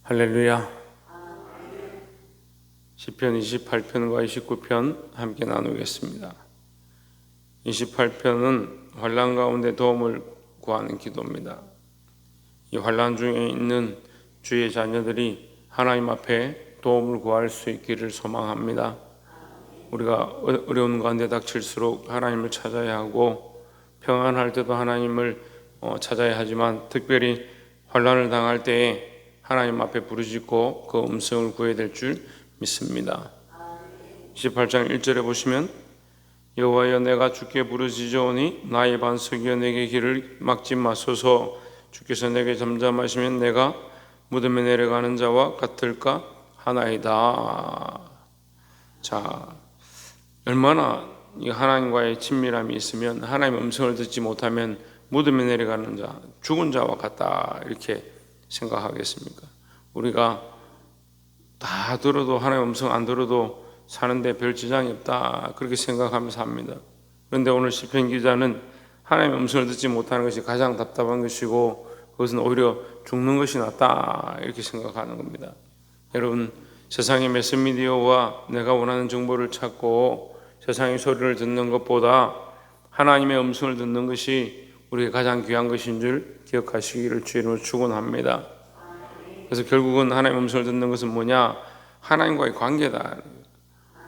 할렐루야. 시편 28편과 29편 함께 나누겠습니다. 28편은 환난 가운데 도움을 구하는 기도입니다. 이 환난 중에 있는 주의 자녀들이 하나님 앞에 도움을 구할 수 있기를 소망합니다. 우리가 어려운 가운데 닥칠수록 하나님을 찾아야 하고, 평안할 때도 하나님을 찾아야 하지만 특별히 환난을 당할 때에 하나님 앞에 부르짖고 그 음성을 구해야 될 줄 믿습니다. 28장 1절에 보시면, 여호와여 내가 주께 부르짖으오니 나의 반석이여 내게 길을 막지 마소서. 주께서 내게 잠잠하시면 내가 무덤에 내려가는 자와 같을까 하나이다. 자, 얼마나 이 하나님과의 친밀함이 있으면 하나님의 음성을 듣지 못하면 무덤에 내려가는 자, 죽은 자와 같다 이렇게 생각하겠습니까? 우리가 다 들어도 하나님의 음성 안 들어도 사는데 별 지장이 없다 그렇게 생각하면서 합니다. 그런데 오늘 시편 기자는 하나님의 음성을 듣지 못하는 것이 가장 답답한 것이고, 그것은 오히려 죽는 것이 낫다 이렇게 생각하는 겁니다. 여러분, 세상의 매스미디어와 내가 원하는 정보를 찾고 세상의 소리를 듣는 것보다 하나님의 음성을 듣는 것이 우리에게 가장 귀한 것인 줄 기억하시기를 주의 이름으로 축원합니다. 그래서 결국은 하나님의 음성을 듣는 것은 뭐냐? 하나님과의 관계다.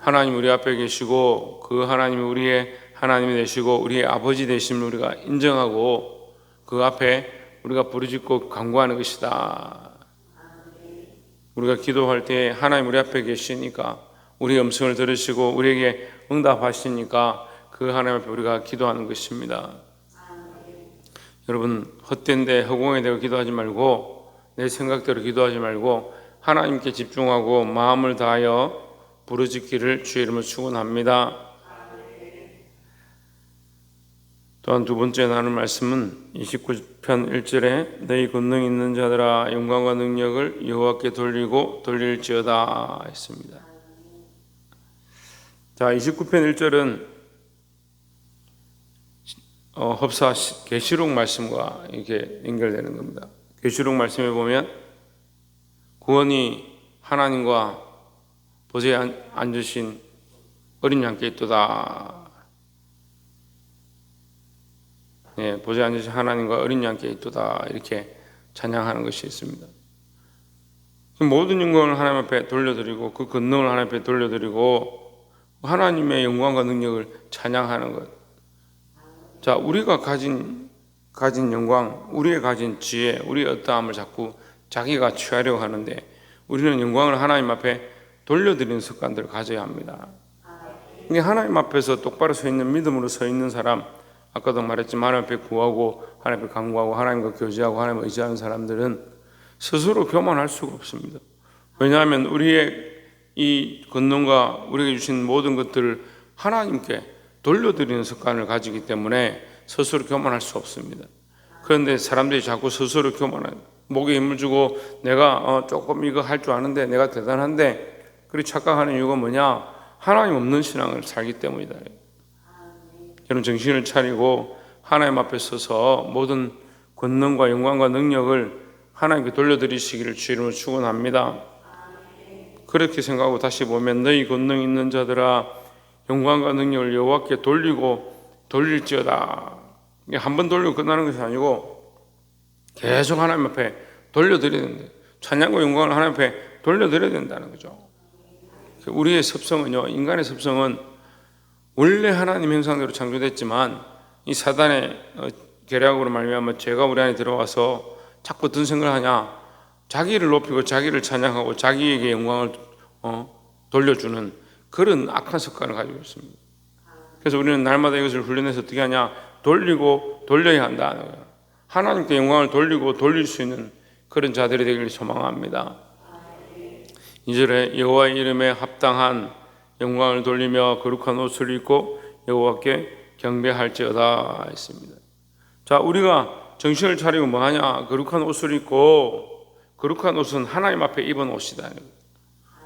하나님 우리 앞에 계시고 그 하나님이 우리의 하나님이 되시고 우리의 아버지 되심을 우리가 인정하고 그 앞에 우리가 부르짖고 간구하는 것이다. 우리가 기도할 때 하나님 우리 앞에 계시니까 우리의 음성을 들으시고 우리에게 응답하시니까 그 하나님 앞에 우리가 기도하는 것입니다. 여러분, 헛된 데 허공에 대고 기도하지 말고 내 생각대로 기도하지 말고 하나님께 집중하고 마음을 다하여 부르짖기를 주의 이름으로 축원합니다. 또한 두 번째 나눌 말씀은 29편 1절에 너희 권능 있는 자들아 영광과 능력을 여호와께 돌리고 돌릴지어다 했습니다. 자, 29편 1절은 흡사 계시록 말씀과 이렇게 연결되는 겁니다. 계시록 말씀에 보면 구원이 하나님과 보좌에 앉으신 어린 양께 있도다. 네, 보좌에 앉으신 하나님과 어린 양께 있도다 이렇게 찬양하는 것이 있습니다. 모든 영광을 하나님 앞에 돌려드리고 그 권능을 하나님 앞에 돌려드리고 하나님의 영광과 능력을 찬양하는 것. 자, 우리가 가진 영광, 우리의 가진 지혜, 우리의 어떠함을 자꾸 자기가 취하려고 하는데 우리는 영광을 하나님 앞에 돌려드리는 습관들을 가져야 합니다. 근데 하나님 앞에서 똑바로 서 있는 믿음으로 서 있는 사람, 아까도 말했지만 하나님 앞에 구하고 하나님 앞에 간구하고 하나님과 교제하고 하나님을 의지하는 사람들은 스스로 교만할 수가 없습니다. 왜냐하면 우리의 이 권능과 우리에게 주신 모든 것들을 하나님께 돌려드리는 습관을 가지기 때문에 스스로 교만할 수 없습니다. 그런데 사람들이 자꾸 스스로 교만해요. 목에 힘을 주고 내가 조금 이거 할 줄 아는데 내가 대단한데 그렇게 착각하는 이유가 뭐냐? 하나님 없는 신앙을 살기 때문이다. 여러분, 정신을 차리고 하나님 앞에 서서 모든 권능과 영광과 능력을 하나님께 돌려드리시기를 주의 이름으로 축원합니다. 그렇게 생각하고 다시 보면 너희 권능 있는 자들아 영광과 능력을 여호와께 돌리고 돌릴지어다. 한 번 돌리고 끝나는 것이 아니고 계속 하나님 앞에 돌려드려야 된다. 찬양과 영광을 하나님 앞에 돌려드려야 된다는 거죠. 우리의 습성은요, 인간의 습성은 원래 하나님 형상대로 창조됐지만 이 사단의 계략으로 말미암아 죄가 우리 안에 들어와서 자꾸 어떤 생각을 하냐? 자기를 높이고 자기를 찬양하고 자기에게 영광을 돌려주는 그런 악한 습관을 가지고 있습니다. 그래서 우리는 날마다 이것을 훈련해서 어떻게 하냐? 돌리고 돌려야 한다. 하나님께 영광을 돌리고 돌릴 수 있는 그런 자들이 되기를 소망합니다. 2절에 여호와의 이름에 합당한 영광을 돌리며 거룩한 옷을 입고 여호와께 경배할지어다 했습니다. 자, 우리가 정신을 차리고 뭐하냐? 거룩한 옷을 입고, 거룩한 옷은 하나님 앞에 입은 옷이다.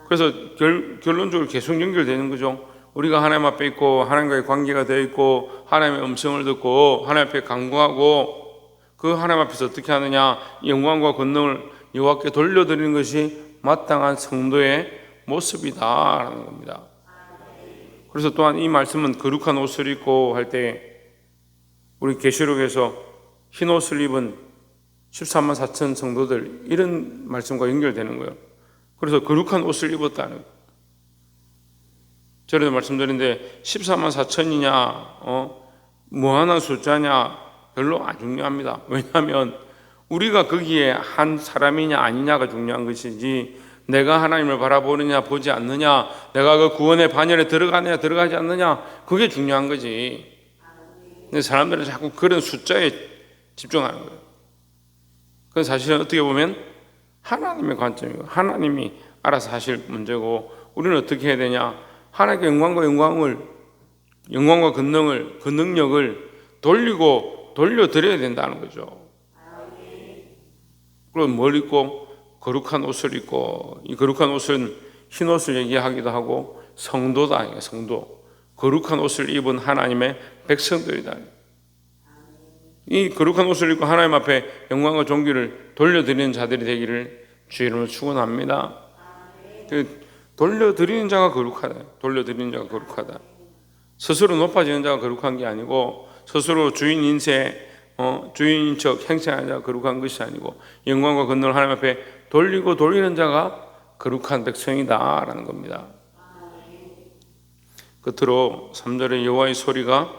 그래서 결론적으로 계속 연결되는 거죠. 우리가 하나님 앞에 있고 하나님과의 관계가 되어 있고 하나님의 음성을 듣고 하나님 앞에 간구하고 그 하나님 앞에서 어떻게 하느냐? 영광과 권능을 여호와께 돌려드리는 것이 마땅한 성도의 모습이다라는 겁니다. 그래서 또한 이 말씀은 거룩한 옷을 입고 할 때 우리 계시록에서 흰 옷을 입은 14만 4천 성도들 이런 말씀과 연결되는 거예요. 그래서 거룩한 옷을 입었다는 거예요. 전에도 말씀드렸는데 14만 4천이냐 무한한 숫자냐 별로 안 중요합니다. 왜냐하면 우리가 거기에 한 사람이냐 아니냐가 중요한 것이지 내가 하나님을 바라보느냐 보지 않느냐, 내가 그 구원의 반열에 들어가느냐 들어가지 않느냐, 그게 중요한 거지. 근데 사람들은 자꾸 그런 숫자에 집중하는 거예요. 그건 사실은 어떻게 보면 하나님의 관점이고 하나님이 알아서 하실 문제고, 우리는 어떻게 해야 되냐, 하나님께 영광과 권능을, 그 능력을 돌려드려야 된다는 거죠. 그럼 뭘 입고? 거룩한 옷을 입고, 이 거룩한 옷은 흰 옷을 얘기하기도 하고 성도다, 성도. 거룩한 옷을 입은 하나님의 백성들이다. 이 거룩한 옷을 입고 하나님 앞에 영광과 존귀를 돌려드리는 자들이 되기를 주의 이름으로 축원합니다. 돌려드리는 자가 거룩하다. 돌려드리는 자가 거룩하다. 스스로 높아지는 자가 거룩한 게 아니고, 스스로 주인 인세, 주인인 척 행세하는 자가 거룩한 것이 아니고, 영광과 권능을 하나님 앞에 돌리는 자가 거룩한 백성이다라는 겁니다. 끝으로 3절에 여호와의 소리가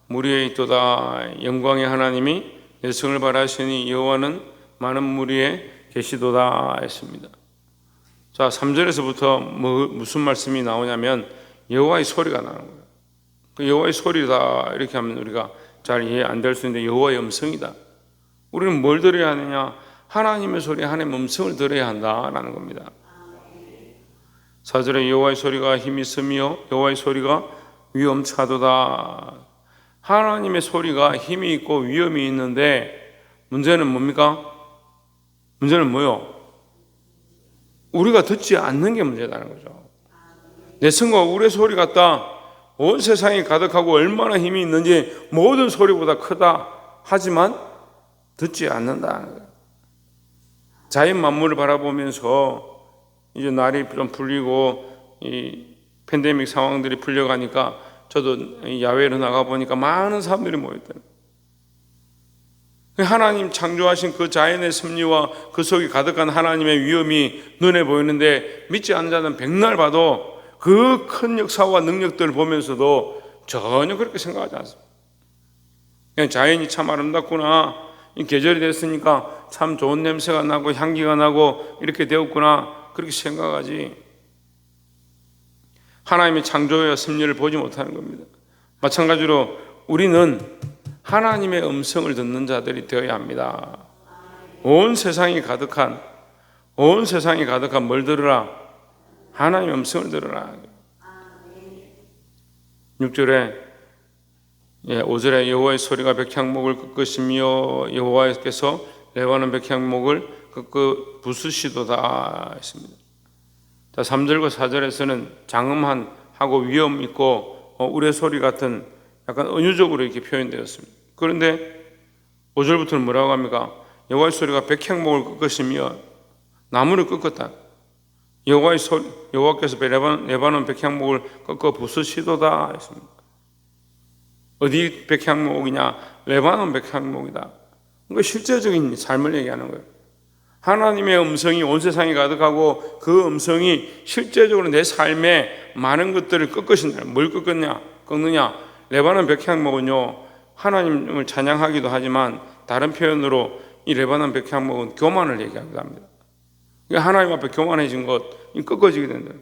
무리에 있도다. 영광의 하나님이 내 성을 바라시니 여호와는 많은 무리에 계시도다 했습니다. 자, 3절에서부터 무슨 말씀이 나오냐면 여호와의 소리가 나오는 거예요. 그 여호와의 소리다 이렇게 하면 우리가 잘 이해 안 될 수 있는데, 여호와의 음성이다. 우리는 뭘 들어야 하느냐? 하나님의 소리, 하나님의 음성을 들어야 한다라는 겁니다. 4절에 여호와의 소리가 힘이 있으며 여호와의 소리가 위엄차도다. 하나님의 소리가 힘이 있고 위엄이 있는데, 문제는 뭡니까? 문제는 뭐요? 우리가 듣지 않는 게 문제다는 거죠. 내 성과 우리의 소리 같다. 온 세상이 가득하고 얼마나 힘이 있는지 모든 소리보다 크다. 하지만 듣지 않는다는 거예요. 자연 만물을 바라보면서 이제 날이 좀 풀리고 이 팬데믹 상황들이 풀려가니까 저도 야외로 나가보니까 많은 사람들이 모였더라고요. 하나님 창조하신 그 자연의 섭리와 그 속에 가득한 하나님의 위엄이 눈에 보이는데, 믿지 않는 자는 백날 봐도 그 큰 역사와 능력들을 보면서도 전혀 그렇게 생각하지 않습니다. 그냥 자연이 참 아름답구나, 이 계절이 됐으니까 참 좋은 냄새가 나고 향기가 나고 이렇게 되었구나, 그렇게 생각하지 하나님의 창조와 섭리를 보지 못하는 겁니다. 마찬가지로 우리는 하나님의 음성을 듣는 자들이 되어야 합니다. 온 세상이 가득한 뭘 들으라? 하나님의 음성을 들으라. 6절에 5절에 여호와의 소리가 백향목을 꺾으시며 여호와께서 레바논 백향목을 꺾어 부수시도다 했습니다. 자, 3절과 4절에서는 장엄한 하고 위엄 있고 우레 소리 같은 약간 은유적으로 이렇게 표현되었습니다. 그런데 5절부터는 뭐라고 합니까? 여호와의 소리가 백향목을 꺾으시며 나무를 꺾었다. 여호와께서 레바논 백향목을 꺾어 부수시도다 했습니다. 어디 백향목이냐? 레바논 백향목이다. 그러니까 실제적인 삶을 얘기하는 거예요. 하나님의 음성이 온 세상에 가득하고 그 음성이 실제적으로 내 삶에 많은 것들을 꺾으신다. 뭘 꺾느냐? 레바논 백향목은요, 하나님을 찬양하기도 하지만 다른 표현으로 이 레바논 백향목은 교만을 얘기하기도 합니다. 하나님 앞에 교만해진 것, 꺾어지게 된다.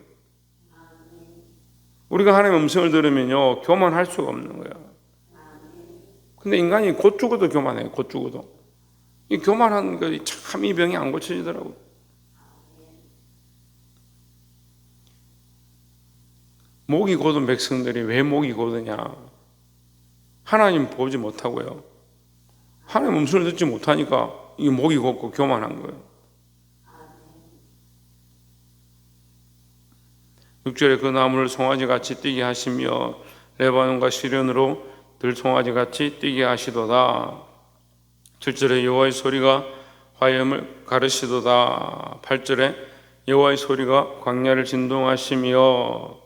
우리가 하나님의 음성을 들으면요, 교만할 수가 없는 거예요. 근데 인간이 곧 죽어도 교만해요. 곧 죽어도. 이 교만한 것이 참 이 병이 안 고쳐지더라고요. 목이 곧은 백성들이 왜 목이 곧으냐? 하나님 보지 못하고요, 하나님 음성을 듣지 못하니까 이 목이 곧고 교만한 거예요. 6절에 그 나무를 송아지같이 뛰게 하시며 레바논과 시련으로 들송아지같이 뛰게 하시도다. 7절에 여호와의 소리가 화염을 가르시도다. 8절에 여호와의 소리가 광야를 진동하시며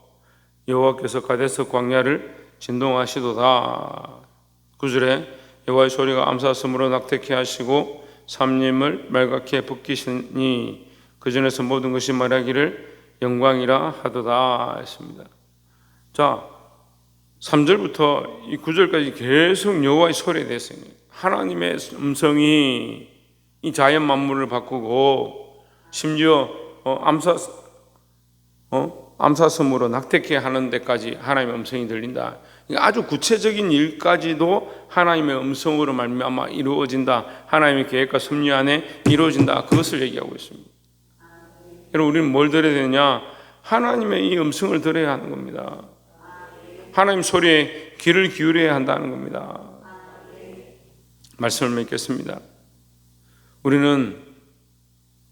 여호와께서 가데스 광야를 진동하시도다. 9절에 여호와의 소리가 암사슴으로 낙태케 하시고 삼림을 말갛게 붓기시니 그 전에서 모든 것이 말하기를 영광이라 하도다 했습니다. 자, 3절부터 이 9절까지 계속 여호와의 소리에 대해서 하나님의 음성이 이 자연 만물을 바꾸고 심지어 암사슴으로 낙태케 하는 데까지 하나님의 음성이 들린다. 아주 구체적인 일까지도 하나님의 음성으로 말미암아 이루어진다. 하나님의 계획과 섭리 안에 이루어진다. 그것을 얘기하고 있습니다. 여러분, 우리는 뭘 들어야 되느냐? 하나님의 이 음성을 들어야 하는 겁니다. 하나님 소리에 귀를 기울여야 한다는 겁니다. 말씀을 맺겠습니다. 우리는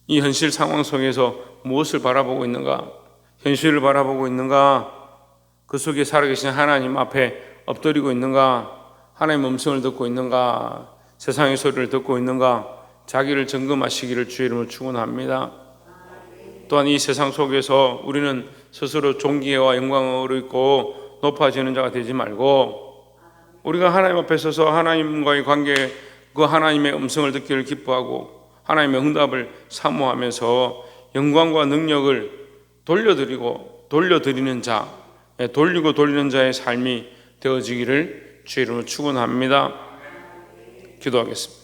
이 현실 상황 속에서 무엇을 바라보고 있는가? 현실을 바라보고 있는가? 그 속에 살아계신 하나님 앞에 엎드리고 있는가? 하나님의 음성을 듣고 있는가? 세상의 소리를 듣고 있는가? 자기를 점검하시기를 주의 이름으로 축원합니다. 또한 이 세상 속에서 우리는 스스로 존귀와 영광을 얻고 높아지는 자가 되지 말고 우리가 하나님 앞에 서서 하나님과의 관계, 그 하나님의 음성을 듣기를 기뻐하고 하나님의 응답을 사모하면서 영광과 능력을 돌려드리는 자, 돌리고 돌리는 자의 삶이 되어지기를 주의 이름으로 축원합니다. 기도하겠습니다.